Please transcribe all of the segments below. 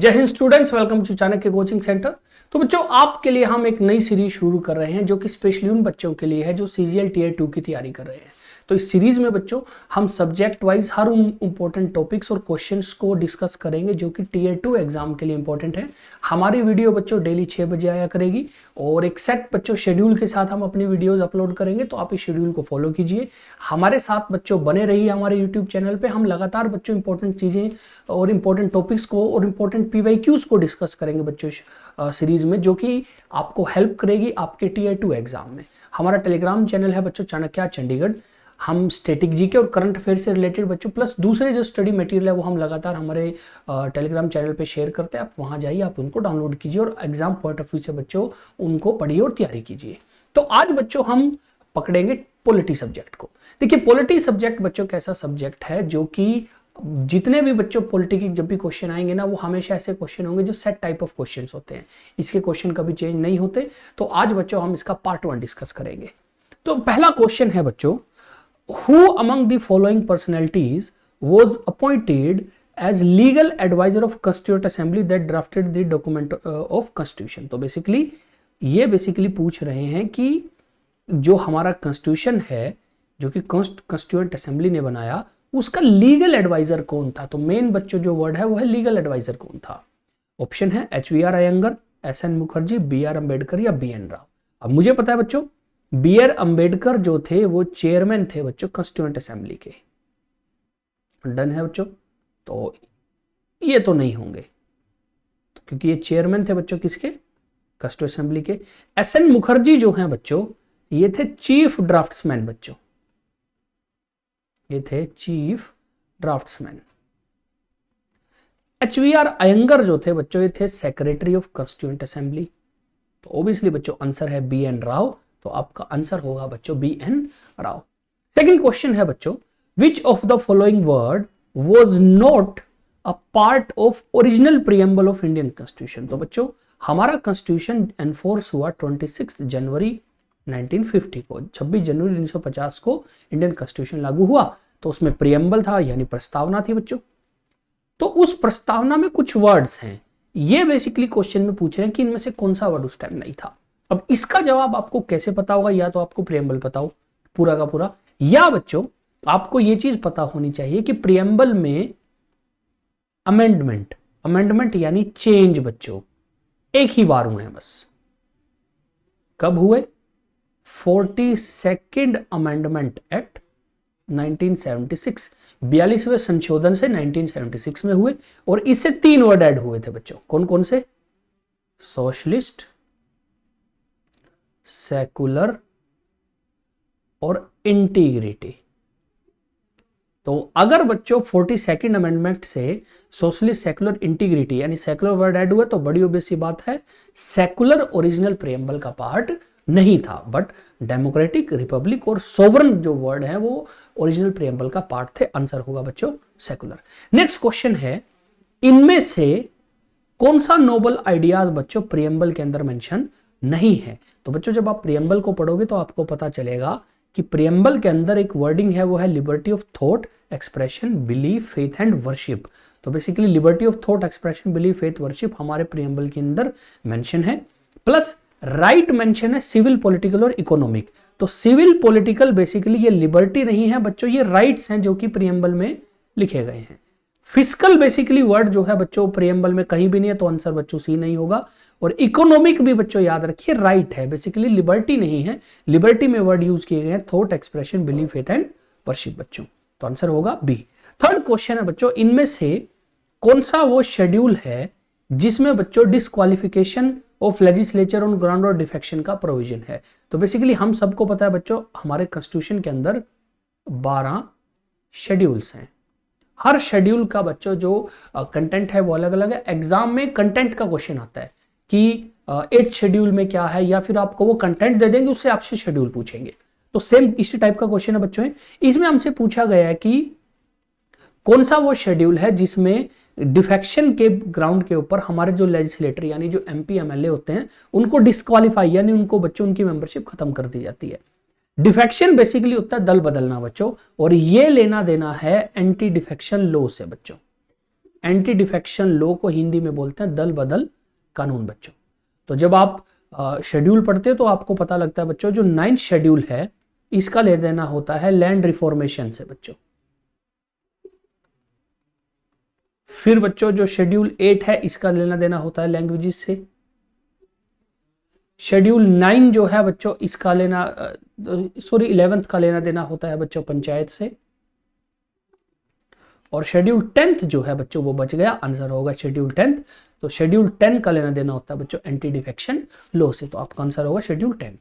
जय हिंद students, welcome to Chanakya coaching centre. तो बच्चों, आपके लिए हम एक नई सीरीज शुरू कर रहे हैं जो कि स्पेशली उन बच्चों के लिए है जो सीजीएल टीयर 2 की तैयारी कर रहे हैं। तो इस सीरीज में बच्चों हम सब्जेक्ट वाइज हर उन इंपॉर्टेंट टॉपिक्स और क्वेश्चंस को डिस्कस करेंगे जो कि टीयर 2 एग्जाम के लिए इंपॉर्टेंट है। हमारी वीडियो बच्चों डेली 6 बजे आया करेगी और एक सेट बच्चों शेड्यूल के साथ हम अपनी वीडियोज अपलोड करेंगे, तो आप इस शेड्यूल को फॉलो कीजिए। हमारे साथ बच्चों बने रहिए हमारे यूट्यूब चैनल पे। हम लगातार बच्चों इंपॉर्टेंट चीजें और इंपॉर्टेंट टॉपिक्स को और इंपॉर्टेंट पीवाईक्यूज को डिस्कस करेंगे बच्चों सीरीज में, जो कि आपको हेल्प करेगी आपके टीयर 2 एग्जाम में। हमारा टेलीग्राम चैनल है बच्चों चाणक्य चंडीगढ़। हम स्टैटिक जीके और करंट अफेयर से रिलेटेड बच्चों प्लस दूसरे जो स्टडी मटेरियल है वो हम लगातार हमारे टेलीग्राम चैनल पे शेयर करते हैं। आप वहां जाइए, आप उनको डाउनलोड कीजिए और एग्जाम पॉइंट ऑफ व्यू से बच्चों उनको पढ़िए और तैयारी कीजिए। तो आज बच्चों हम पकड़ेंगे पॉलिटी सब्जेक्ट को। देखिए, पॉलिटी सब्जेक्ट बच्चों कैसा सब्जेक्ट है जो कि जितने भी बच्चों पॉलिटी के जब भी क्वेश्चन आएंगे ना, वो हमेशा ऐसे क्वेश्चन होंगे जो सेट टाइप ऑफ क्वेश्चंस होते हैं। इसके क्वेश्चन कभी चेंज नहीं होते। तो आज बच्चों हम इसका पार्ट 1 डिस्कस करेंगे। तो पहला क्वेश्चन है बच्चों, who among the following personalities was appointed as legal advisor of Constituent Assembly that drafted the document of Constitution। तो ये बेसिकली पूछ रहे हैं कि जो हमारा कॉन्स्टिट्यूशन है जो कि कॉन्स्टिट्यूएंट असेंबली ने बनाया, उसका लीगल एडवाइजर कौन था। तो मेन बच्चों जो वर्ड है वो है लीगल एडवाइजर कौन था। ऑप्शन है HVR Iyengar, SN Mukherjee, BR Ambedkar या BN राव। अब मुझे पता है बच्चों BR अम्बेडकर जो थे वो चेयरमैन थे बच्चों कॉन्स्टिट्यूएंट असेंबली के। डन है बच्चों। तो ये तो नहीं होंगे क्योंकि ये चेयरमैन थे बच्चों किसके, कॉन्स्टिट्यूएंट असेंबली के। SN मुखर्जी जो हैं बच्चों ये थे चीफ ड्राफ्ट्समैन बच्चों, ये थे चीफ ड्राफ्ट्समैन। HVR अयंगर जो थे बच्चों ये थे सेक्रेटरी ऑफ कॉन्स्टिट्यूएंट असेंबली। तो ऑब्वियसली बच्चों आंसर है BN राव। तो आपका आंसर होगा बच्चों BN राव। सेकंड क्वेश्चन है बच्चों, विच of the following word was not a part of original preamble of Indian constitution. तो बच्चों हमारा कॉन्स्टिट्यूशन एनफोर्स हुआ 26 जनवरी 1950 को। 26 जनवरी 1950 को इंडियन कॉन्स्टिट्यूशन लागू हुआ। तो उसमें प्रीएम्बल था यानी प्रस्तावना थी बच्चों। तो उस प्रस्तावना में कुछ वर्ड्स हैं, ये बेसिकली क्वेश्चन में पूछ रहे हैं कि इनमें से कौन सा वर्ड उस टाइम नहीं था। अब इसका जवाब आपको कैसे पता होगा, या तो आपको प्रीएम्बल पता हो पूरा का पूरा, या बच्चों आपको ये चीज पता होनी चाहिए कि प्रीएम्बल में अमेंडमेंट यानी चेंज बच्चों एक ही बार हुए हैं बस। कब हुए? 42nd अमेंडमेंट एक्ट 1976, 42वें संशोधन से 1976 में हुए। और इससे 3 वर्ड ऐड हुए थे बच्चों। कौन कौन से? सोशलिस्ट, सेकुलर और इंटीग्रिटी। तो अगर बच्चों 42nd अमेंडमेंट से सोशलिस्ट, सेकुलर, इंटीग्रिटी यानी सेकुलर वर्ड ऐड हुए तो बड़ी ऑब्वियस सी बात है सेकुलर ओरिजिनल प्रीएम्बल का पार्ट नहीं था, बट डेमोक्रेटिक, रिपब्लिक और सोवरन जो वर्ड है वो ओरिजिनल प्रीएम्बल का पार्ट थे। आंसर होगा बच्चों सेकुलर। नेक्स्ट क्वेश्चन है, इनमें से कौन सा नोबल आइडियाज बच्चों प्रीएम्बल के अंदर मेंशन नहीं है। तो बच्चों जब आप प्रीएम्बल को पढ़ोगे तो आपको पता चलेगा कि प्रीएम्बल के अंदर एक वर्डिंग है वो है liberty of thought, expression, belief, faith and worship. तो basically liberty of thought, expression, belief, faith, worship हमारे प्रीएम्बल के अंदर मेंशन है। प्लस राइट मेंशन है सिविल, पॉलिटिकल और इकोनॉमिक। तो सिविल, पॉलिटिकल बेसिकली ये लिबर्टी नहीं है बच्चों, ये राइट्स हैं जो कि प्रीएम्बल में लिखे गए हैं। फिस्कल बेसिकली वर्ड जो है बच्चों प्रीएम्बल में कहीं भी नहीं है, तो आंसर बच्चों सी नहीं होगा। और इकोनॉमिक भी बच्चों याद रखिए राइट है, बेसिकली लिबर्टी नहीं है। लिबर्टी में वर्ड यूज किए गए हैं thought, expression, belief, faith and worship बच्चों। तो आंसर होगा बी। थर्ड क्वेश्चन है बच्चों, इनमें से कौन सा वो शेड्यूल है जिसमें बच्चों disqualification of legislature on ground of defection का प्रोविजन है। तो बेसिकली हम सबको पता है बच्चों हमारे कॉन्स्टिट्यूशन के अंदर 12 शेड्यूल्स हैं। हर शेड्यूल का बच्चों जो कंटेंट है वो अलग अलग है। एग्जाम में कंटेंट का क्वेश्चन आता है कि 8th शेड्यूल में क्या है, या फिर आपको वो कंटेंट दे देंगे उससे आपसे शेड्यूल पूछेंगे। तो सेम इसी टाइप का क्वेश्चन है बच्चों। इसमें हमसे पूछा गया है कि कौन सा वो शेड्यूल है जिसमें डिफेक्शन के ग्राउंड के ऊपर हमारे जो लेजिस्लेटर यानी जो MP MLA होते हैं उनको डिस्क्वालीफाई यानी उनको बच्चों उनकी मेंबरशिप खत्म कर दी जाती है। डिफेक्शन बेसिकली होता है दल बदलना बच्चों, और ये लेना देना है एंटी डिफेक्शन लॉ से बच्चों। एंटी डिफेक्शन लॉ को हिंदी में बोलते हैं दल बदल कानून बच्चों। तो जब आप शेड्यूल पढ़ते हो तो आपको पता लगता है बच्चों, जो 9th शेड्यूल है इसका ले देना होता है लैंड रिफॉर्मेशन से बच्चों। फिर बच्चों जो शेड्यूल 8 है इसका लेना देना होता है लैंग्वेजेस से। शेड्यूल 9 जो है बच्चों इसका लेना 11th का लेना देना होता है बच्चों पंचायत से। और शेड्यूल 10th जो है बच्चों वो बच गया, आंसर होगा शेड्यूल 10th। तो शेड्यूल 10 का लेना देना होता है बच्चों एंटी डिफेक्शन लॉ से, तो आपका आंसर होगा शेड्यूल 10।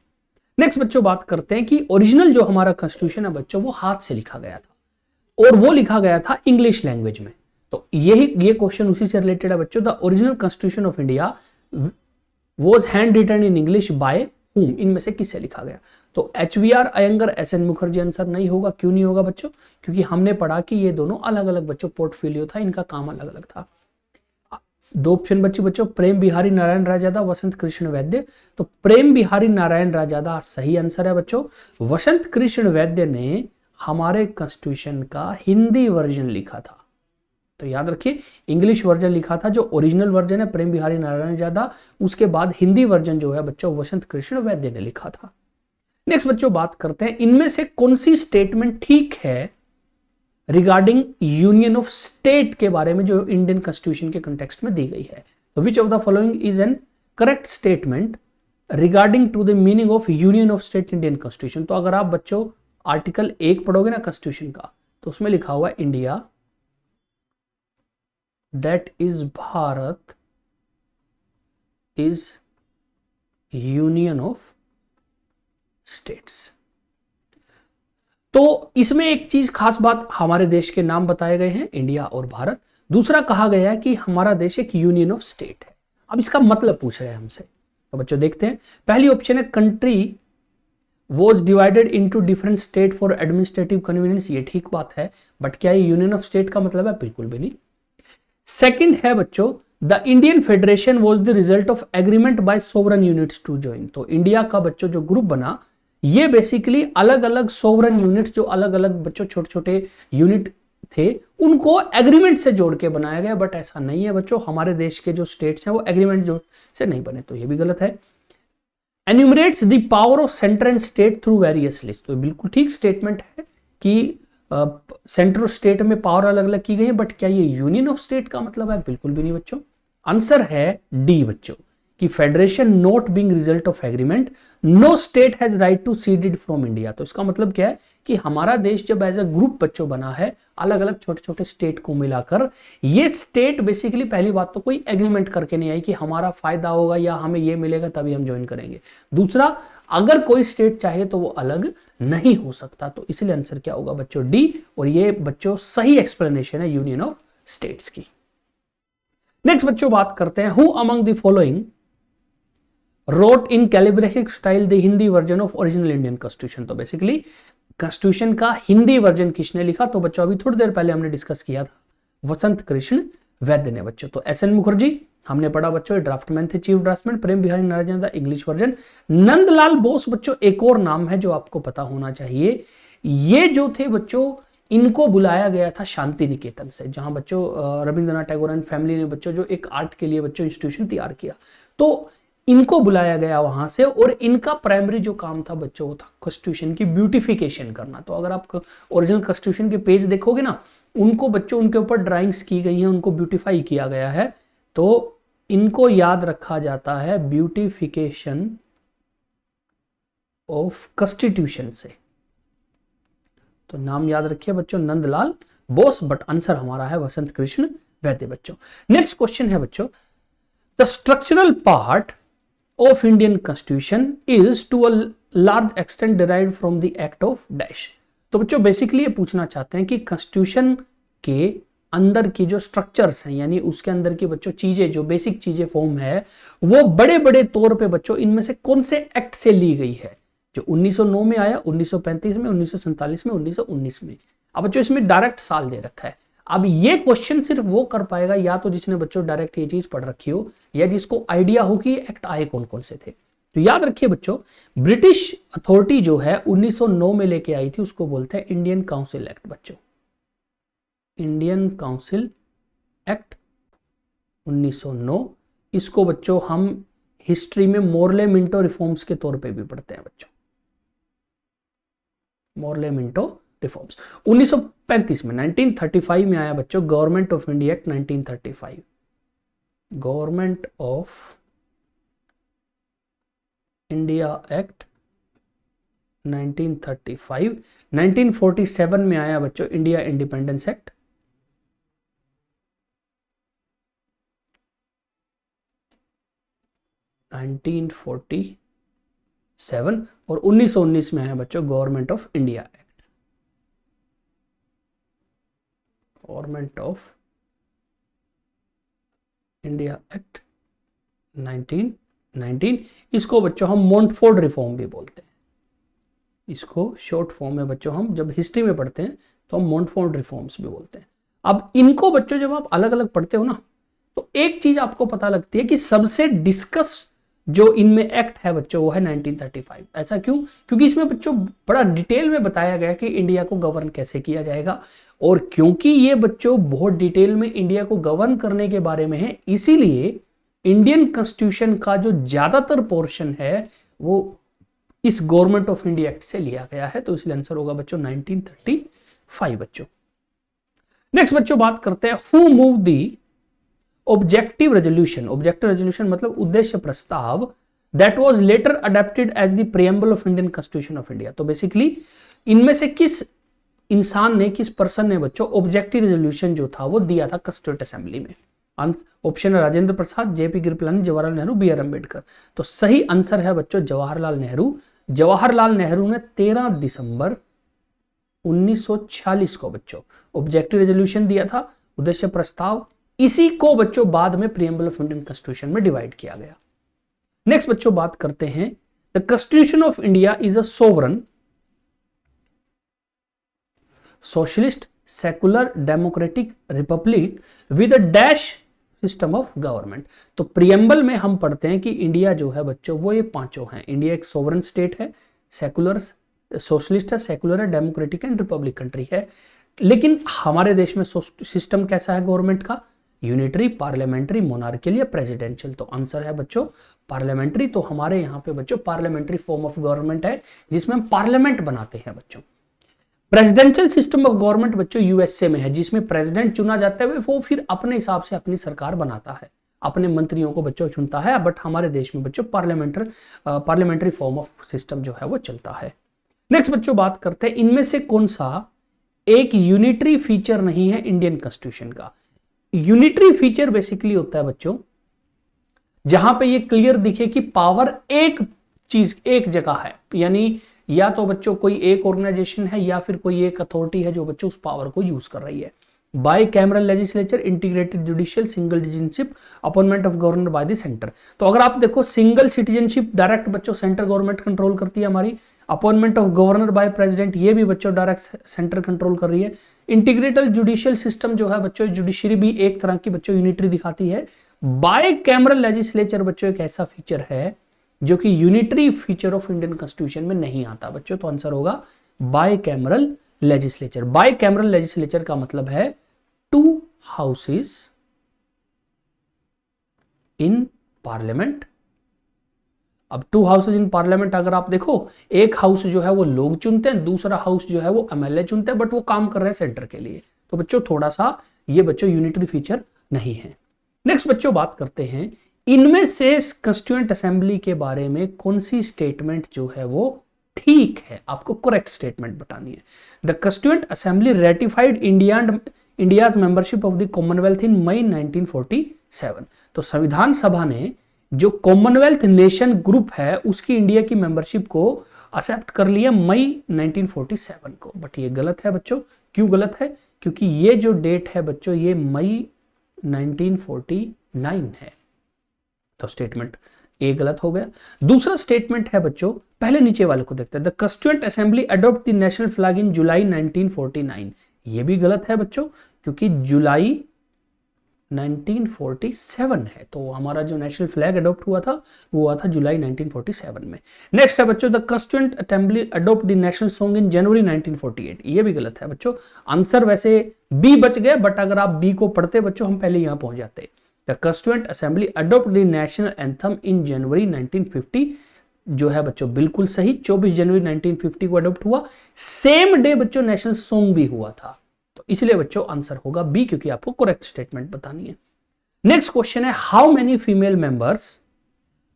नेक्स्ट बच्चों बात करते हैं कि ओरिजिनल जो हमारा कॉन्स्टिट्यूशन है बच्चों वो हाथ से लिखा गया था और वो लिखा गया था इंग्लिश लैंग्वेज में। तो ये क्वेश्चन उसी से रिलेटेड है बच्चों। The original constitution of India was hand written in English by whom, इनमें से किससे लिखा गया? तो HVR Iyengar, SN Mukherjee answer नहीं होगा। क्यों नहीं होगा बच्चों? क्योंकि हमने पढ़ा कि ये दोनों अलग अलग बच्चों पोर्टफोलियो था, इनका काम अलग अलग था। 2 ऑप्शन बच्चे बच्चों, प्रेम बिहारी नारायण राजादा, वसंत कृष्ण वैद्य। तो प्रेम बिहारी नारायण राजादा सही आंसर है बच्चों। वसंत कृष्ण वैद्य ने हमारे कॉन्स्टिट्यूशन का हिंदी वर्जन लिखा था। तो याद रखिए, इंग्लिश वर्जन लिखा था जो ओरिजिनल वर्जन है प्रेम बिहारी नारायण राजादा, उसके बाद हिंदी वर्जन जो है बच्चों वसंत कृष्ण वैद्य ने लिखा था। नेक्स्ट बच्चों बात करते हैं इनमें से कौन सी स्टेटमेंट ठीक है रिगार्डिंग यूनियन ऑफ स्टेट के बारे में जो इंडियन कॉन्स्टिट्यूशन के कॉन्टेक्स्ट में दी गई है। तो which of the following is an correct statement regarding to the meaning of union of state Indian constitution. तो अगर आप बच्चों आर्टिकल 1 पढ़ोगे ना कॉन्स्टिट्यूशन का, तो उसमें लिखा हुआ India that is Bharat is union of states। तो इसमें एक चीज खास बात, हमारे देश के नाम बताए गए हैं इंडिया और भारत। दूसरा कहा गया है कि हमारा देश एक यूनियन ऑफ स्टेट है। अब इसका मतलब पूछ रहे हैं हमसे, तो बच्चों देखते हैं। पहली ऑप्शन है country was divided into different state for administrative convenience. ये ठीक बात है, बट क्या ये यूनियन ऑफ स्टेट का मतलब है? बिल्कुल भी नहीं। सेकंड है बच्चों, the Indian federation was the result of agreement by sovereign units to join. तो इंडिया का बच्चों जो ग्रुप बना, ये बेसिकली अलग अलग सोवरन यूनिट्स, जो अलग अलग बच्चों छोटे छोटे यूनिट थे, उनको एग्रीमेंट से जोड़ के बनाया गया। बट ऐसा नहीं है बच्चों, हमारे देश के जो स्टेट्स हैं वो एग्रीमेंट से नहीं बने, तो ये भी गलत है। Enumerates the power of centre and state through various list. तो बिल्कुल ठीक स्टेटमेंट है कि सेंटर और स्टेट में पावर अलग अलग की गई है, बट क्या ये यूनियन ऑफ स्टेट का मतलब है? बिल्कुल भी नहीं बच्चों। आंसर है डी बच्चों, कि federation not being result of agreement, no state has right to seceded from India. तो इसका मतलब क्या है कि हमारा देश जब एज अ ग्रुप बच्चों बना है, अलग अलग छोटे छोटे स्टेट को मिलाकर, ये स्टेट बेसिकली पहली बात तो कोई एग्रीमेंट करके नहीं आई कि हमारा फायदा होगा या हमें ये मिलेगा तभी हम ज्वाइन करेंगे। दूसरा, अगर कोई स्टेट चाहे तो वो अलग नहीं हो सकता। तो इसलिए आंसर क्या होगा बच्चों? डी। और ये बच्चों सही एक्सप्लेनेशन है यूनियन ऑफ स्टेट्स की। नेक्स्ट बच्चों बात करते हैं, who among the following wrote in calligraphic style the Hindi version of original Indian constitution. तो बेसिकली कॉन्स्टिट्यूशन का हिंदी वर्जन किसने लिखा? तो बच्चों अभी थोड़ी देर पहले हमने डिस्कस किया था, वसंत कृष्ण वैद्य ने बच्चों। तो SN मुखर्जी हमने पढ़ा बच्चों, ड्राफ्टमैन थे, chief draftman. Prem Behari Narain the English version. Nandlal Bose बच्चों एक और नाम है जो आपको पता होना चाहिए। ये जो थे बच्चों, इनको बुलाया गया था शांति निकेतन से, जहां बच्चों रविंद्रनाथ टैगोर एंड फैमिली ने बच्चों जो एक आर्ट के लिए बच्चों इंस्टीट्यूशन तैयार किया, तो इनको बुलाया गया वहां से। और इनका प्राइमरी जो काम था बच्चों वो था कॉन्स्टिट्यूशन की ब्यूटिफिकेशन करना। तो अगर आप ओरिजिनल कॉन्स्टिट्यूशन के पेज देखोगे ना, उनको बच्चों उनके ऊपर ड्राइंग्स की गई हैं, उनको ब्यूटिफाई किया गया है। तो इनको याद रखा जाता है ब्यूटिफिकेशन ऑफ कॉन्स्टिट्यूशन से। तो नाम याद रखिए बच्चों, नंदलाल बोस। बट आंसर हमारा है वसंत कृष्ण वैद्य बच्चों। नेक्स्ट क्वेश्चन है बच्चों, the structural part of Indian Constitution is to a large extent derived from the act of dash। तो बच्चों बेसिकली ये पूछना चाहते हैं कि कॉन्स्टिट्यूशन के अंदर की जो स्ट्रक्चर्स हैं, यानी उसके अंदर की बच्चों चीजें, जो बेसिक चीजें फॉर्म है, वो बड़े बड़े तौर पे बच्चों इनमें से कौन से एक्ट से ली गई है? जो 1909 में आया, 1935 में, 1947 में, 1919 में। अब बच्चों इसमें डायरेक्ट साल दे रखा है। अब ये क्वेश्चन सिर्फ वो कर पाएगा या तो जिसने बच्चों डायरेक्ट ये चीज पढ़ रखी हो, या जिसको आइडिया हो कि ये एक्ट आए कौन कौन से थे। तो याद रखिए बच्चों, ब्रिटिश अथॉरिटी जो है 1909 में लेके आई थी, उसको बोलते हैं इंडियन काउंसिल एक्ट बच्चों, इंडियन काउंसिल एक्ट। 1909। इसको बच्चों हम हिस्ट्री में मोर्ले मिंटो रिफॉर्म्स के तौर पे भी पढ़ते हैं बच्चों, मोर्ले मिंटो रिफॉर्म्स। 1935 में 1935 में आया बच्चों government of India act 1935, government of India act 1935। 1947 में आया बच्चों इंडिया इंडिपेंडेंस एक्ट, 1947। और 1919 में आया बच्चों government of India act, government of India act 1919। इसको बच्चों हम मोंटफोर्ड रिफॉर्म भी बोलते हैं, इसको शॉर्ट फॉर्म में बच्चों हम जब हिस्ट्री में पढ़ते हैं तो हम मोंटफोर्ड रिफॉर्म्स भी बोलते हैं। अब इनको बच्चों जब आप अलग अलग पढ़ते हो ना, तो एक चीज आपको पता लगती है कि सबसे डिस्कस जो इनमें एक्ट है बच्चों वो है 1935। ऐसा क्यों? क्योंकि इसमें बच्चों बड़ा डिटेल में बताया गया कि इंडिया को गवर्न कैसे किया जाएगा, और क्योंकि ये बच्चों बहुत डिटेल में इंडिया को गवर्न करने के बारे में है, इसीलिए इंडियन कॉन्स्टिट्यूशन का जो ज्यादातर पोर्शन है वो इस गवर्नमेंट ऑफ इंडिया एक्ट से लिया गया है। तो इसलिए आंसर होगा बच्चों 1935 बच्चों। नेक्स्ट बच्चों बात करते हैं who move the objective resolution. Objective resolution मतलब उद्देश्य प्रस्ताव that was later adopted as the preamble of Indian constitution of India. तो बेसिकली इनमें से किस इंसान ने, किस पर्सन ने बच्चों ऑब्जेक्टिव रेजोल्यूशन जो था वो दिया था कॉन्स्टिट्यूएंट असेंबली में? ऑप्शन है राजेंद्र प्रसाद, जेपी कृपलानी, जवाहरलाल नेहरू, बी आर अम्बेडकर। तो सही आंसर है बच्चों जवाहरलाल नेहरू। जवाहरलाल नेहरू ने 13 दिसंबर 1946 को बच्चों ऑब्जेक्टिव रेजोल्यूशन दिया था, उद्देश्य प्रस्ताव। इसी को बच्चों बाद में प्रीएम्बल ऑफ इंडियन कॉन्स्टिट्यूशन में डिवाइड किया गया। नेक्स्ट बच्चों बात करते हैं the constitution of India is a sovereign socialist secular democratic Republic with a dash system of government. तो प्रीएम्बल में हम पढ़ते हैं कि इंडिया जो है बच्चों वो ये पांचों हैं। इंडिया एक सोवरन स्टेट है, सेकुलर सोशलिस्ट है, सेकुलर है, डेमोक्रेटिक एंड रिपब्लिक कंट्री है। लेकिन हमारे देश में सिस्टम कैसा है गवर्नमेंट का? यूनिटरी, पार्लियामेंट्री, मोनार्कियल या प्रेसिडेंशियल। तो आंसर है बच्चों पार्लियामेंट्री। तो हमारे यहाँ पे बच्चों पार्लियामेंट्री फॉर्म ऑफ गवर्नमेंट है जिसमें हम पार्लियामेंट बनाते हैं बच्चों। प्रेसिडेंशियल सिस्टम ऑफ गवर्नमेंट बच्चों यूएसए में है, जिसमें प्रेसिडेंट चुना जाता है, वो फिर अपने हिसाब से अपनी सरकार बनाता है, अपने मंत्रियों को बच्चों चुनता है। बट हमारे देश में बच्चों पार्लियामेंट्री फॉर्म ऑफ सिस्टम जो है वो चलता है। नेक्स्ट बच्चों बात करते हैं इनमें से कौन सा एक यूनिटरी फीचर नहीं है इंडियन कॉन्स्टिट्यूशन का। यूनिटरी फीचर बेसिकली होता है बच्चों जहां पे ये क्लियर दिखे कि पावर एक चीज एक जगह है, यानी या तो बच्चों कोई एक ऑर्गेनाइजेशन है या फिर कोई एक अथॉरिटी है जो बच्चों उस पावर को यूज कर रही है। Bicameral legislature, integrated judicial, single citizenship, appointment of governor by the centre. तो अगर आप देखो सिंगल सिटीजनशिप डायरेक्ट बच्चों सेंटर गवर्नमेंट कंट्रोल करती है हमारी। Appointment of governor by president ये भी बच्चों डायरेक्ट सेंटर कंट्रोल कर रही है। इंटीग्रेटेड जुडिशियल सिस्टम जो है बच्चों, जुडिशरी भी एक तरह की बच्चों यूनिटरी दिखाती है। बाय कैमरल लेजिस्लेचर बच्चों एक ऐसा फीचर है जो कि unitary feature of Indian constitution में नहीं आता बच्चों। तो आंसर होगा bicameral legislature. Bicameral legislature का मतलब है टू हाउसेस इन पार्लियामेंट। अब टू हाउसेज इन पार्लियामेंट अगर आप देखो, एक हाउस जो है वो लोग चुनते हैं, दूसरा हाउस जो है वो एमएलए चुनते हैं, बट वो काम कर रहे हैं सेंटर के लिए। तो बच्चों थोड़ा सा ये बच्चों यूनिटरी फीचर नहीं है। नेक्स्ट बच्चों बात करते हैं इनमें से कॉन्स्टिट्यूएंट असेंबली के बारे में कौन सी स्टेटमेंट जो है वो ठीक है, आपको करेक्ट स्टेटमेंट बतानी है। The constituent assembly ratified India's membership of the commonwealth in May 1947। तो संविधान सभा ने जो कॉमनवेल्थ नेशन ग्रुप है उसकी इंडिया की मेंबरशिप को एक्सेप्ट कर लिया मई 1947 को। बट ये गलत है बच्चों। क्यों गलत है? क्योंकि ये जो डेट है बच्चों ये मई 1949 है। तो स्टेटमेंट ए गलत हो गया। दूसरा स्टेटमेंट है बच्चों, पहले नीचे वाले को देखते हैं। The constituent assembly adopt the national flag in July 1949। ये भी गलत है बच्चों, क्योंकि जुलाई 1947 है। तो हमारा जो नेशनल फ्लैग अडॉप्ट हुआ था वो हुआ था जुलाई 1947 में। नेक्स्ट है बच्चों the constituent assembly adopt the national song in January 1948। ये भी गलत है बच्चों। आंसर वैसे बी बच गए, बट अगर आप बी को पढ़ते बच्चों हम पहले यहां पहुंच जाते। The constituent assembly adopt the national anthem in January 1950, जो है बच्चों बिल्कुल सही, 24 जनवरी 1950 को अडॉप्ट हुआ। सेम डे बच्चों नेशनल सॉन्ग भी हुआ था, तो इसलिए बच्चों आंसर होगा बी, क्योंकि आपको करेक्ट स्टेटमेंट बतानी है। नेक्स्ट क्वेश्चन है, how many female members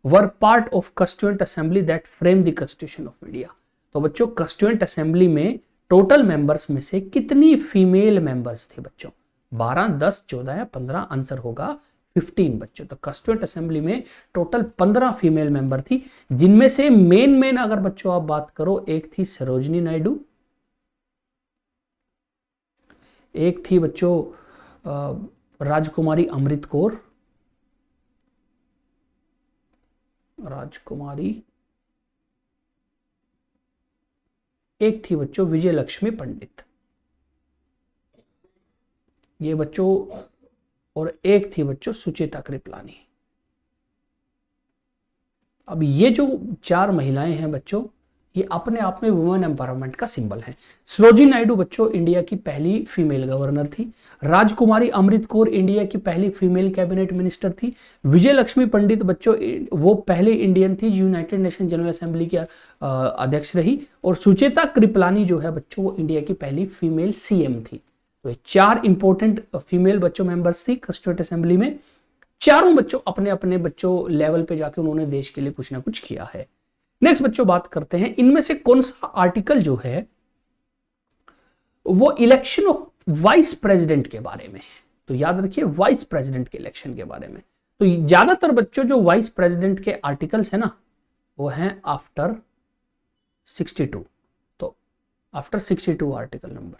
were part of constituent assembly that frame the constitution of India. तो बच्चों कंस्टिट्यूएंट असेंबली में टोटल मेंबर्स में से कितनी फीमेल मेंबर्स थे बच्चों? 12, 10, 14 या 15? आंसर होगा 15 बच्चों। तो कंस्टिट्यूएंट असेंबली में टोटल 15 फीमेल मेंबर थी, जिनमें से मेन अगर बच्चों आप बात करो, एक थी सरोजिनी नायडू, एक थी बच्चों राजकुमारी अमृत कौर, एक थी बच्चों विजय लक्ष्मी पंडित, ये बच्चों, और एक थी बच्चों सुचेता कृपलानी। अब ये जो 4 महिलाएं हैं बच्चों, ये अपने आप में वुमेन एम्पावरमेंट का सिंबल है। सरोजिनी नायडू बच्चों इंडिया की पहली फीमेल गवर्नर थी। राजकुमारी अमृत कौर इंडिया की पहली फीमेल कैबिनेट मिनिस्टर थी। विजय लक्ष्मी पंडित बच्चों वो पहले इंडियन थी यूनाइटेड नेशन जनरल असेंबली की अध्यक्ष रही। और सुचेता कृपलानी जो है बच्चों, वो इंडिया की पहली फीमेल सीएम थी। तो 4 इंपॉर्टेंट फीमेल बच्चों मेंबर्स थी कंस्टिट्यूएंट असेंबली में। चारों बच्चों अपने अपने बच्चों लेवल पे जाके उन्होंने देश के लिए कुछ ना कुछ किया है। नेक्स्ट बच्चों बात करते हैं, इनमें से कौन सा आर्टिकल जो है वो इलेक्शन ऑफ वाइस प्रेसिडेंट के बारे में है? तो याद रखिए वाइस प्रेसिडेंट के इलेक्शन के बारे में। तो ज्यादातर बच्चों जो वाइस प्रेसिडेंट के आर्टिकल्स है ना, वो हैं आफ्टर 62। तो आफ्टर 62 आर्टिकल नंबर।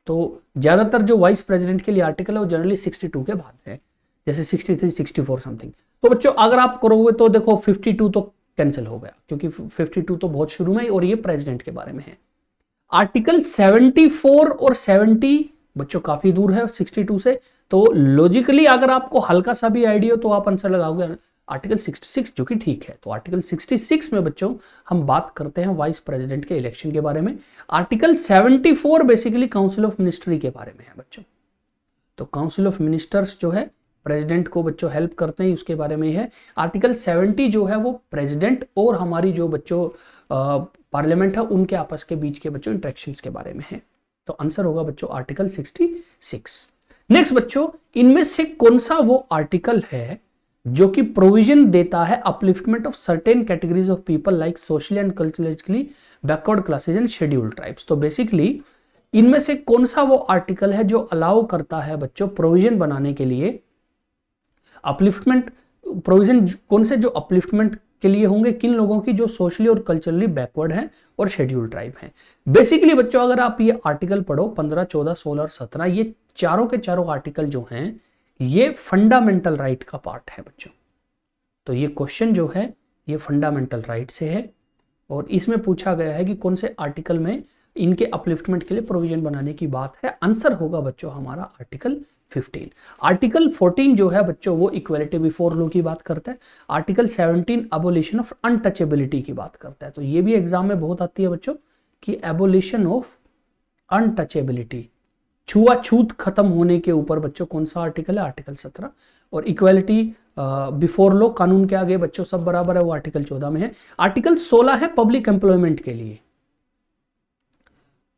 तो ज्यादातर जो वाइस प्रेसिडेंट के लिए आर्टिकल है वो जनरली 62 के बाद है, जैसे 63, 64 समथिंग। तो बच्चों अगर आप करोगे तो देखो 52 तो कैंसिल हो गया, क्योंकि 52 तो बहुत शुरू में, और ये प्रेसिडेंट के बारे में है। आर्टिकल 74 और 70 बच्चों काफी दूर है 62 से। तो लॉजिकली अगर आपको हल्का सा भी आइडिया हो तो आप आंसर लगाओगे आर्टिकल 66, जो कि ठीक है। तो आर्टिकल 66 में बच्चों हम बात करते हैं वाइस प्रेसिडेंट के इलेक्शन के बारे में। Article 74 basically council of ministry के बारे में है बच्चों। तो काउंसिल ऑफ मिनिस्टर्स जो है प्रेसिडेंट को बच्चों हेल्प करते हैं, उसके बारे में ही है। आर्टिकल 70 जो है वो प्रेसिडेंट और हमारी जो बच्चों पार्लियामेंट है उनके आपस के बीच के बच्चों इंटरेक्शंस के बारे में है। तो आंसर होगा बच्चों आर्टिकल 66। नेक्स्ट बच्चों, इनमें से कौन सा वो आर्टिकल है जो कि प्रोविजन देता है upliftment of certain categories of people like socially and culturally backward classes and scheduled tribes? तो बेसिकली इनमें से कौन सा वो आर्टिकल है जो अलाउ करता है बच्चों प्रोविजन बनाने के लिए अपलिफ्टमेंट? प्रोविजन कौन से जो अपलिफ्टमेंट के लिए होंगे? किन लोगों की? जो सोशली और कल्चरली बैकवर्ड हैं और शेड्यूल्ड ट्राइब हैं। बेसिकली बच्चों अगर आप ये आर्टिकल पढ़ो 15, 14, 16 और 17, ये चारों के चारों आर्टिकल जो हैं ये फंडामेंटल राइट का पार्ट है बच्चों। तो ये क्वेश्चन जो है ये फंडामेंटल राइट से है, और इसमें पूछा गया है कि कौन से आर्टिकल में इनके अपलिफ्टमेंट के लिए प्रोविजन बनाने की बात है। आंसर होगा बच्चों हमारा आर्टिकल 15। आर्टिकल 14 जो है बच्चों वो इक्वालिटी बिफोर लॉ की बात करता है। आर्टिकल 17 एबोलिशन ऑफ अनटचेबिलिटी की बात करता है। तो ये भी एग्जाम में बहुत आती है बच्चों कि एबोलिशन ऑफ अनटचेबिलिटी, छुआछूत खत्म होने के ऊपर बच्चों कौन सा आर्टिकल है? आर्टिकल 17। और इक्वालिटी बिफोर लॉ, कानून के आगे बच्चों सब बराबर है, वो आर्टिकल 14 में है। आर्टिकल 16 है पब्लिक एम्प्लॉयमेंट के लिए।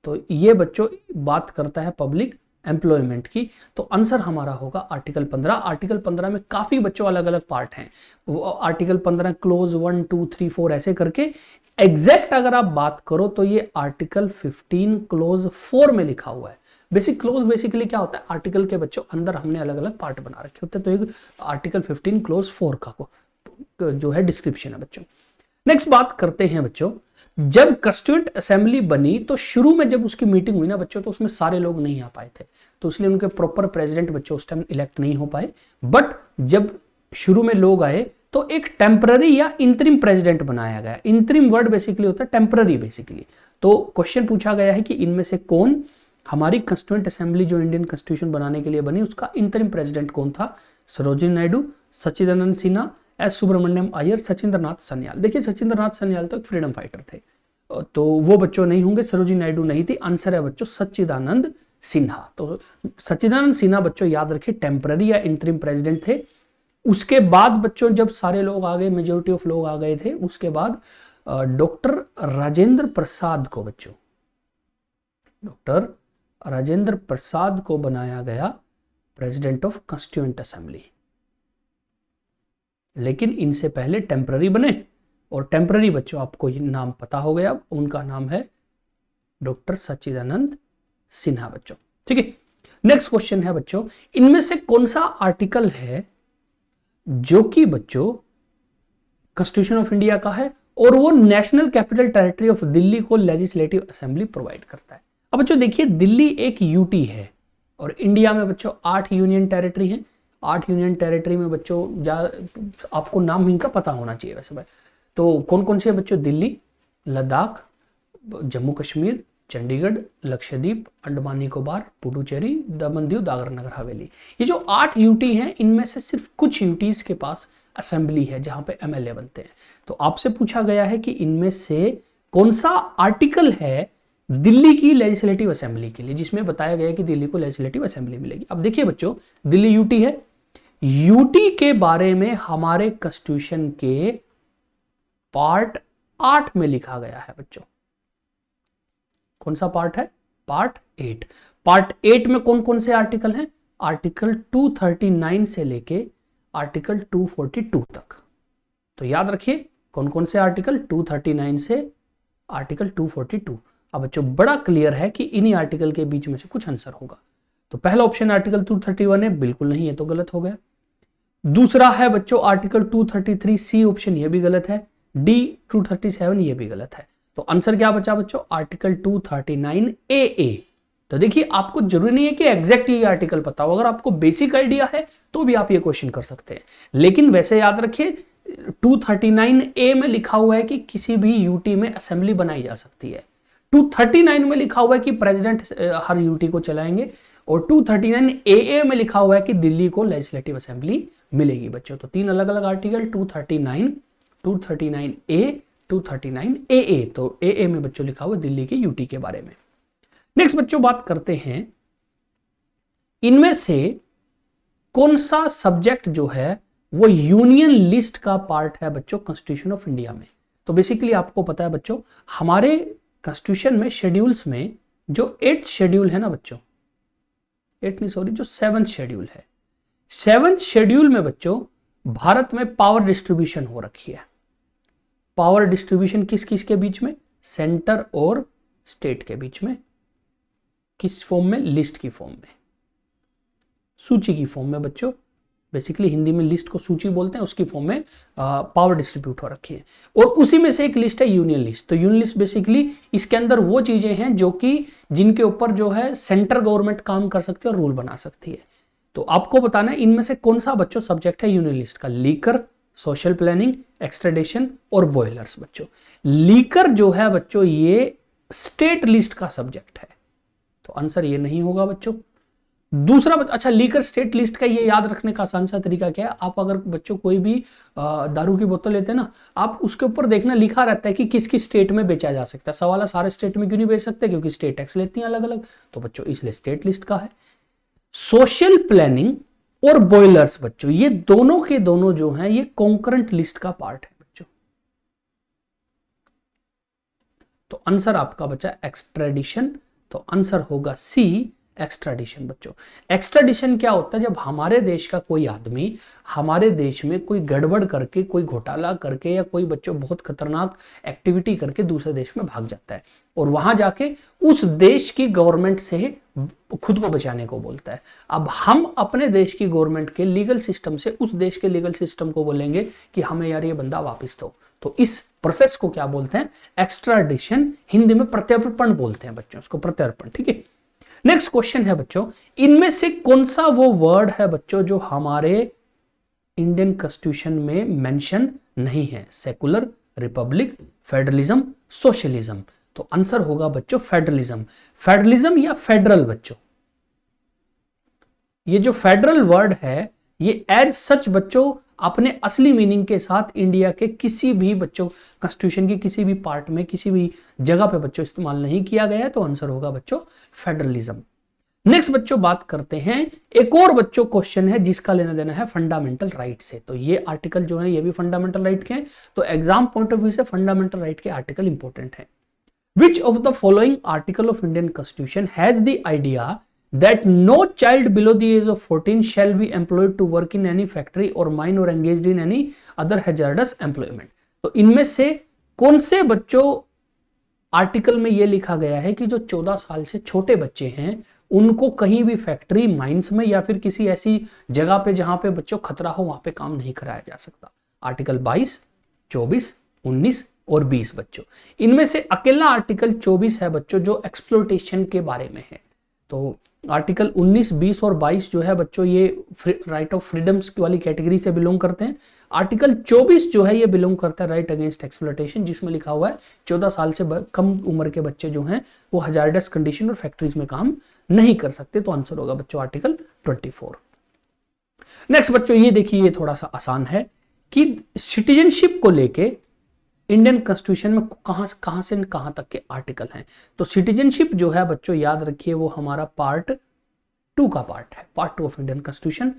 तो ये बच्चों बात करता है पब्लिक एम्प्लॉयमेंट की। तो आंसर हमारा होगा आर्टिकल 15। आर्टिकल 15 में काफी बच्चों अलग अलग पार्ट हैं। आर्टिकल 15 क्लोज 1, 2, 3, 4 ऐसे करके, एग्जैक्ट अगर आप बात करो तो ये आर्टिकल 15 क्लोज 4 में लिखा हुआ है। बेसिक क्लोज बेसिकली क्या होता है? आर्टिकल के बच्चों अंदर हमने अलग अलग पार्ट बना रखे होते हैं। तो एक आर्टिकल 15 क्लोज 4 का जो है डिस्क्रिप्शन है बच्चों। नेक्स्ट बात करते हैं बच्चों, जब कंस्टिट्यूएंट असेंबली बनी तो शुरू में जब उसकी मीटिंग हुई ना बच्चों, तो उसमें सारे लोग नहीं आ पाए थे, तो इसलिए उनके प्रॉपर प्रेसिडेंट बच्चों उस टाइम इलेक्ट नहीं हो पाए। बट जब शुरू में लोग आए तो एक टेम्पररी या इंतरिम प्रेसिडेंट बनाया गया। इंतरिम वर्ड बेसिकली होता है टेम्पररी बेसिकली। तो क्वेश्चन पूछा गया है कि इनमें से कौन हमारी कंस्टिट्यूएंट असेंबली जो इंडियन कॉन्स्टिट्यूशन बनाने के लिए बनी उसका इंतरिम प्रेसिडेंट कौन था? सरोजिनी नायडू, सच्चिदानंद सिन्हा, एस सुब्रमण्यम अय्यर, सचिंद्रनाथ सन्याल। देखिए सचिंद्रनाथ सन्याल तो एक फ्रीडम फाइटर थे, तो वो बच्चों नहीं होंगे, सरोजिनी नायडू नहीं थी। आंसर है बच्चों सच्चिदानंद सिन्हा। तो सच्चिदानंद सिन्हा बच्चों याद रखिए टेम्पररी या इंटरिम प्रेसिडेंट थे। उसके बाद बच्चों जब सारे लोग आ गए, मेजोरिटी ऑफ लोग आ गए थे, उसके बाद डॉक्टर राजेंद्र प्रसाद को बच्चों, डॉक्टर राजेंद्र प्रसाद को बनाया गया प्रेसिडेंट ऑफ कॉन्स्टिट्यूएंट असेंबली। लेकिन इनसे पहले टेम्पररी बने, और टेम्पररी बच्चों आपको ये नाम पता हो गया, उनका नाम है डॉक्टर सच्चिदानंद सिन्हा बच्चों। ठीक है, नेक्स्ट क्वेश्चन है बच्चों, इनमें से कौन सा आर्टिकल है जो कि बच्चों कॉन्स्टिट्यूशन ऑफ इंडिया का है और वो national capital territory of Delhi को लेजिस्लेटिव असेंबली प्रोवाइड करता है। अब बच्चों देखिए, दिल्ली एक यूटी है और इंडिया में बच्चों 8 यूनियन टेरिटरी हैं। 8 यूनियन टेरिटरी में बच्चों आपको नाम इनका पता होना चाहिए वैसे भाई। तो कौन कौन से है बच्चों? दिल्ली, लद्दाख, जम्मू कश्मीर, चंडीगढ़, लक्षद्वीप, अंडमान निकोबार, पुडुचेरी, दमन दीव, दादरा नगर हवेली। ये जो 8 यूटी हैं, इनमें से सिर्फ कुछ यूटीज के पास असेंबली है जहां पे एमएलए बनते हैं। तो आपसे पूछा गया है कि इनमें से कौन सा आर्टिकल है दिल्ली की लेजिस्लेटिव असेंबली के लिए, जिसमें बताया गया है कि दिल्ली को लेजिस्लेटिव असेंबली मिलेगी। अब देखिए बच्चों, दिल्ली यूटी है, यूटी के बारे में हमारे कॉन्स्टिट्यूशन के पार्ट 8 में लिखा गया है बच्चों। कौन सा पार्ट है? पार्ट 8। पार्ट 8 में कौन कौन से आर्टिकल हैं? आर्टिकल 239 से लेके आर्टिकल 242 तक। तो याद रखिए कौन कौन से आर्टिकल, 239 से आर्टिकल 242। अब बच्चों बड़ा क्लियर है कि इन्हीं आर्टिकल के बीच में से कुछ आंसर होगा। तो पहला ऑप्शन आर्टिकल 231 है, बिल्कुल नहीं, है तो गलत हो गया। दूसरा है बच्चों आर्टिकल 233 सी ऑप्शन, ये भी गलत है। डी 237 ये भी गलत है। तो आंसर क्या बचा बच्चों? आर्टिकल 239 ए। तो देखिए आपको जरूरी नहीं है कि एग्जैक्ट ये आर्टिकल पता हो, अगर आपको बेसिक आइडिया है तो भी आप ये क्वेश्चन कर सकते हैं। लेकिन वैसे याद रखिए 239 ए में लिखा हुआ है कि किसी भी यूटी में असेंबली बनाई जा सकती है। 239 में लिखा हुआ है कि प्रेसिडेंट हर यूटी को चलाएंगे, और 239 ए में लिखा हुआ है कि दिल्ली को लेजिस्लेटिव असेंबली मिलेगी बच्चों। तो 3 अलग अलग आर्टिकल, 239 ए, 239 ए। तो ए में बच्चों लिखा हुआ दिल्ली की यूटी के बारे में। नेक्स्ट बच्चों बात करते हैं, इनमें से कौन सा सब्जेक्ट जो है वो यूनियन लिस्ट का पार्ट है बच्चों कॉन्स्टिट्यूशन ऑफ इंडिया में। तो बेसिकली आपको पता है बच्चों, हमारे कॉन्स्टिट्यूशन में शेड्यूल्स में जो 8th शेड्यूल है ना बच्चों, 8 नहीं सॉरी, जो 7th शेड्यूल है, 7th शेड्यूल में बच्चों भारत में पावर डिस्ट्रीब्यूशन हो रखी है। पावर डिस्ट्रीब्यूशन किस किस के बीच में? सेंटर और स्टेट के बीच में। किस फॉर्म में? लिस्ट की फॉर्म में, सूची की फॉर्म में बच्चों। बेसिकली हिंदी में लिस्ट को सूची बोलते हैं, उसकी फॉर्म में पावर डिस्ट्रीब्यूट हो रखी है। और उसी में से एक लिस्ट है यूनियन लिस्ट। तो यूनियन लिस्ट बेसिकली इसके अंदर वो चीजें हैं जो कि जिनके ऊपर जो है सेंट्रल गवर्नमेंट काम कर सकती है और रूल बना सकती है। तो आपको बताना है इनमें से कौन सा बच्चों सब्जेक्ट है यूनियन लिस्ट का। लीकर, सोशल प्लानिंग, एक्सट्रेडिशन और बॉयलर्स बच्चों। लीकर जो है बच्चों ये स्टेट लिस्ट का सब्जेक्ट है, तो आंसर ये नहीं होगा बच्चों। दूसरा अच्छा, लीकर स्टेट लिस्ट का ये याद रखने का आसान सा तरीका क्या है, आप अगर बच्चों कोई भी दारू की बोतल लेते हैं ना, आप उसके ऊपर देखना लिखा रहता है कि किस किस स्टेट में बेचा जा सकता है। सवाल है सारे स्टेट में क्यों नहीं बेच सकते? क्योंकि स्टेट टैक्स लेती हैं अलग अलग, तो बच्चों इसलिए स्टेट लिस्ट का है। सोशल प्लानिंग और बॉयलर्स बच्चों, ये दोनों के दोनों जो हैं ये कॉन्करेंट लिस्ट का पार्ट है बच्चों। तो आंसर आपका बचा एक्सट्रेडिशन, तो आंसर होगा सी एक्सट्राडिशन बच्चों। एक्सट्राडिशन क्या होता है? जब हमारे देश का कोई आदमी हमारे देश में कोई गड़बड़ करके, कोई घोटाला करके या कोई बच्चों बहुत खतरनाक एक्टिविटी करके दूसरे देश में भाग जाता है और वहां जाके उस देश की गवर्नमेंट से खुद को बचाने को बोलता है। अब हम अपने देश की गवर्नमेंट के लीगल सिस्टम से उस देश के लीगल सिस्टम को बोलेंगे कि हमें यार ये बंदा वापस दो। तो इस प्रोसेस को क्या बोलते हैं? एक्सट्राडिशन। हिंदी में प्रत्यर्पण बोलते हैं बच्चों, उसको प्रत्यर्पण। ठीक है, नेक्स्ट क्वेश्चन है बच्चों, इनमें से कौन सा वो वर्ड है बच्चों जो हमारे इंडियन कॉन्स्टिट्यूशन में मेंशन नहीं है? Secular, Republic, federalism, socialism. तो आंसर होगा बच्चों फेडरलिज्म। फेडरलिज्म या फेडरल बच्चों, ये जो फेडरल वर्ड है ये एज सच बच्चों अपने असली मीनिंग के साथ इंडिया के किसी भी बच्चों कॉन्स्टिट्यूशन के किसी भी पार्ट में, किसी भी जगह पे बच्चों इस्तेमाल नहीं किया गया है। तो आंसर होगा बच्चों फेडरलिज्म। नेक्स्ट बच्चों बात करते हैं, एक और बच्चों क्वेश्चन है जिसका लेना देना है फंडामेंटल राइट से। तो ये आर्टिकल जो है ये भी फंडामेंटल राइट के हैं, तो एग्जाम पॉइंट ऑफ व्यू से फंडामेंटल राइट के आर्टिकल इंपॉर्टेंट है। Which of the following article of Indian constitution has the idea that no child below the age of 14 shall be employed to work in any factory और mine और engaged in any other hazardous employment. तो इनमें से कौन से बच्चों article में यह लिखा गया है कि जो 14 साल से छोटे बच्चे हैं उनको कहीं भी फैक्ट्री, माइंस में या फिर किसी ऐसी जगह पे जहां पे बच्चों खतरा हो वहां पे काम नहीं कराया जा सकता? आर्टिकल 22, 24, 19 और 20 बच्चों। इनमें से अकेला आर्टिकल 24 है बच्चों जो एक्सप्लोटेशन के बारे में है। तो आर्टिकल 19, 20 और 22 जो है बच्चों ये राइट ऑफ फ्रीडम्स वाली कैटेगरी से बिलोंग करते हैं। आर्टिकल 24 जो है ये बिलोंग करता है राइट अगेंस्ट एक्सप्लोटेशन, जिसमें लिखा हुआ है 14 साल से कम उम्र के बच्चे जो हैं वो हजार्डस कंडीशन और फैक्ट्रीज में काम नहीं कर सकते। तो आंसर होगा बच्चों आर्टिकल 24। नेक्स्ट बच्चों ये देखिए, ये थोड़ा सा आसान है कि सिटीजनशिप को लेके इंडियन कॉन्स्टिट्यूशन में कहां से कहां तक के आर्टिकल हैं। तो सिटीजनशिप जो है बच्चों याद रखिए वो हमारा पार्ट 2 का पार्ट है, part 2 of Indian constitution.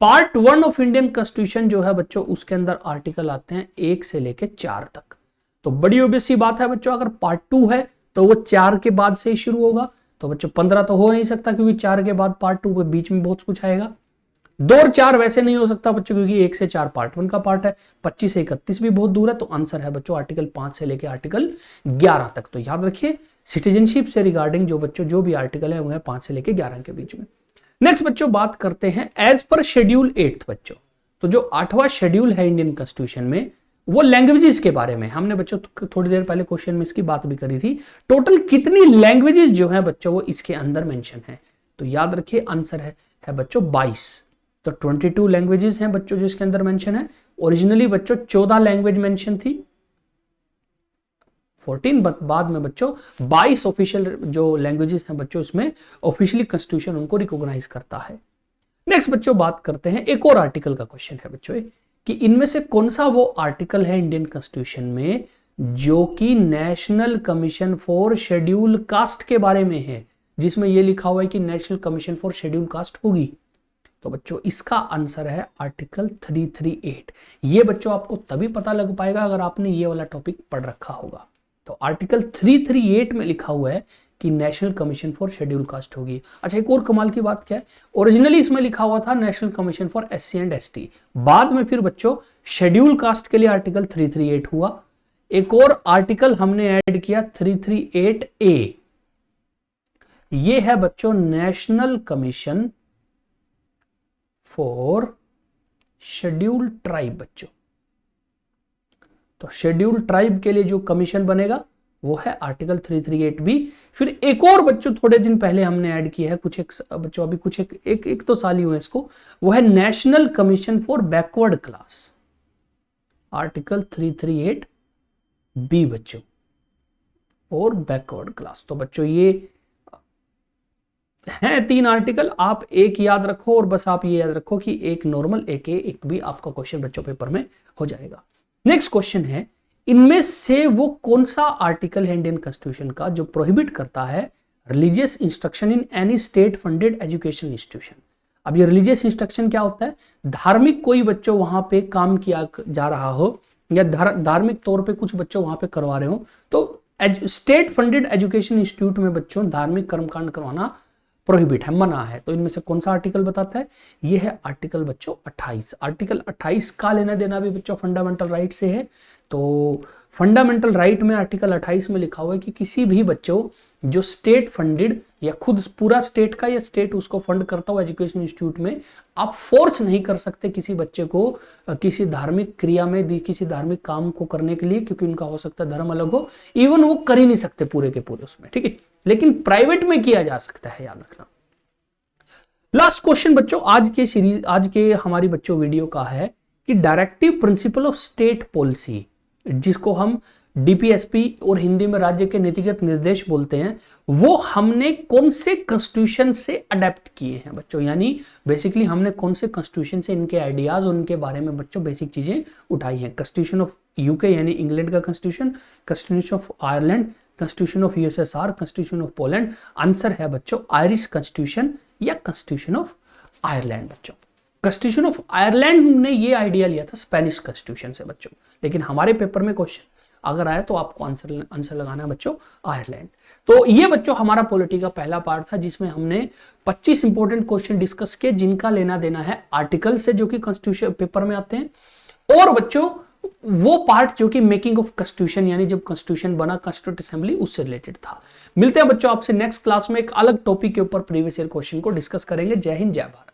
Part 1 of Indian constitution जो है बच्चों उसके अंदर आर्टिकल आते हैं 1 से लेके 4 तक। तो बड़ी ऑब्वियस सी बात है बच्चों, अगर पार्ट 2 है तो वो 4 के बाद से ही शुरू होगा। तो बच्चों 15 तो हो नहीं सकता क्योंकि 4 के बाद पार्ट 2 के बीच में बहुत कुछ आएगा। 2 और 4 वैसे नहीं हो सकता बच्चों क्योंकि 1 से 4 पार्ट 1 का पार्ट है। 25 से 31 भी बहुत दूर है। तो आंसर है बच्चों आर्टिकल 5 से लेकर आर्टिकल 11 तक। तो याद रखिए सिटीजनशिप से रिगार्डिंग जो भी आर्टिकल है वो है 5 से लेकर 11 के बीच में। नेक्स्ट बच्चों बात करते हैं एज पर शेड्यूल 8 बच्चों। तो जो 8वां शेड्यूल है इंडियन कॉन्स्टिट्यूशन में वो लैंग्वेजेस के बारे में। हमने बच्चों थोड़ी देर पहले क्वेश्चन में इसकी बात भी करी थी। टोटल कितनी लैंग्वेजेस जो है बच्चों वो इसके अंदर मेंशन है। तो याद रखिए आंसर है बच्चों 22। तो 22 लैंग्वेजेस हैं बच्चों जो इसके अंदर मेंशन है। ओरिजिनली बच्चों 14 लैंग्वेज मेंशन थी, 14 बाद में बच्चों 22 ऑफिशियल जो लैंग्वेजेस हैं बच्चों इसमें ऑफिशियली कॉन्स्टिट्यूशन उनको रिकॉग्नाइज करता है। नेक्स्ट बच्चों बात करते हैं एक और आर्टिकल का क्वेश्चन है बच्चों कि इनमें से कौन सा वो आर्टिकल है इंडियन कॉन्स्टिट्यूशन में जो कि national commission for schedule caste के बारे में है, जिसमें यह लिखा हुआ है कि national commission for schedule caste होगी। तो बच्चों इसका आंसर है आर्टिकल 338। ये बच्चों आपको तभी पता लग पाएगा अगर आपने ये वाला टॉपिक पढ़ रखा होगा। तो आर्टिकल 338 में लिखा हुआ है कि national commission for schedule caste होगी। अच्छा एक और कमाल की बात क्या है, ओरिजिनली इसमें लिखा हुआ था national commission for SC and ST, बाद में फिर बच्चों शेड्यूल कास्ट के लिए आर्टिकल 338 हुआ। एक और आर्टिकल हमने ऐड किया 338A, ये है बच्चों national commission for schedule tribe बच्चों। तो शेड्यूल ट्राइब के लिए जो कमीशन बनेगा वो है आर्टिकल 338B। फिर एक और बच्चों थोड़े दिन पहले हमने ऐड किया है बच्चों अभी कुछ एक तो साल ही हुए इसको, वो है national commission for backward class, article 338B बच्चों और बैकवर्ड क्लास। तो बच्चों ये हैं 3 आर्टिकल, आप एक याद रखो और बस आप ये याद रखो कि एक नॉर्मल एक भी आपका क्वेश्चन बच्चों पेपर में हो जाएगा। नेक्स्ट क्वेश्चन है इनमें से वो कौन सा आर्टिकल है इंडियन कॉन्स्टिट्यूशन का जो प्रोहिबिट करता है religious instruction in any state funded education institution. अब ये रिलीजियस इंस्ट्रक्शन क्या होता है, धार्मिक कोई बच्चों वहां पे काम किया जा रहा हो या धार्मिक तौर पे कुछ बच्चों वहां पे करवा रहे हो तो स्टेट फंडेड एजुकेशन इंस्टीट्यूट में बच्चों धार्मिक कर्मकांड करवाना प्रोहिबिट है, मना है। तो इनमें से कौन सा आर्टिकल बताता है, ये है आर्टिकल बच्चों 28। आर्टिकल 28 का लेना देना भी बच्चों फंडामेंटल राइट से है। तो फंडामेंटल राइट में आर्टिकल 28 में लिखा हुआ है कि किसी भी बच्चों जो स्टेट फंडेड या खुद पूरा स्टेट का या स्टेट उसको फंड करता हो एजुकेशन इंस्टीट्यूट में, आप फोर्स नहीं कर सकते किसी बच्चे को किसी धार्मिक क्रिया में किसी धार्मिक काम को करने के लिए, क्योंकि उनका हो सकता है धर्म अलग हो, इवन वो कर ही नहीं सकते पूरे के पूरे उसमें, ठीक है। लेकिन प्राइवेट में किया जा सकता है, याद रखना। लास्ट क्वेश्चन बच्चों आज के हमारी बच्चों वीडियो का है कि directive principle of state policy, जिसको हम DPSP और हिंदी में राज्य के नीतिगत निर्देश बोलते हैं, वो हमने कौन से कॉन्स्टिट्यूशन से अडेप्ट किए हैं बच्चों। यानी बेसिकली हमने कौन से कॉन्स्टिट्यूशन से इनके आइडियाज और उनके बारे में बच्चों बेसिक चीजें उठाई हैं। कॉन्स्टिट्यूशन ऑफ UK यानी इंग्लैंड का constitution, constitution of Ireland, constitution of USSR, constitution of Poland. Answer है बच्चों आयरिश कॉन्स्टिट्यूशन या कॉन्स्टिट्यूशन ऑफ आयरलैंड। बच्चों कॉन्स्टिट्यूशन ऑफ आयरलैंड ने ये आइडिया लिया था स्पेनिश कॉन्स्टिट्यूशन से बच्चों, लेकिन हमारे पेपर में क्वेश्चन अगर आया तो आपको आंसर लगाना है बच्चों आयरलैंड। तो ये बच्चों हमारा पॉलिटी का पहला पार्ट था जिसमें हमने 25 इंपॉर्टेंट क्वेश्चन डिस्कस किए जिनका लेना देना है आर्टिकल से जो कि कॉन्स्टिट्यूशन पेपर में आते हैं, और बच्चों वो पार्ट जो कि मेकिंग ऑफ कॉन्स्टिट्यूशन यानी जब कॉन्स्टिट्यूशन बना कॉन्स्टिट्यूंट असेंबली उससे रिलेटेड था। मिलते हैं बच्चों आपसे नेक्स्ट क्लास में एक अलग टॉपिक के ऊपर प्रीवियस ईयर क्वेश्चन को डिस्कस करेंगे। जय हिंद जय भारत।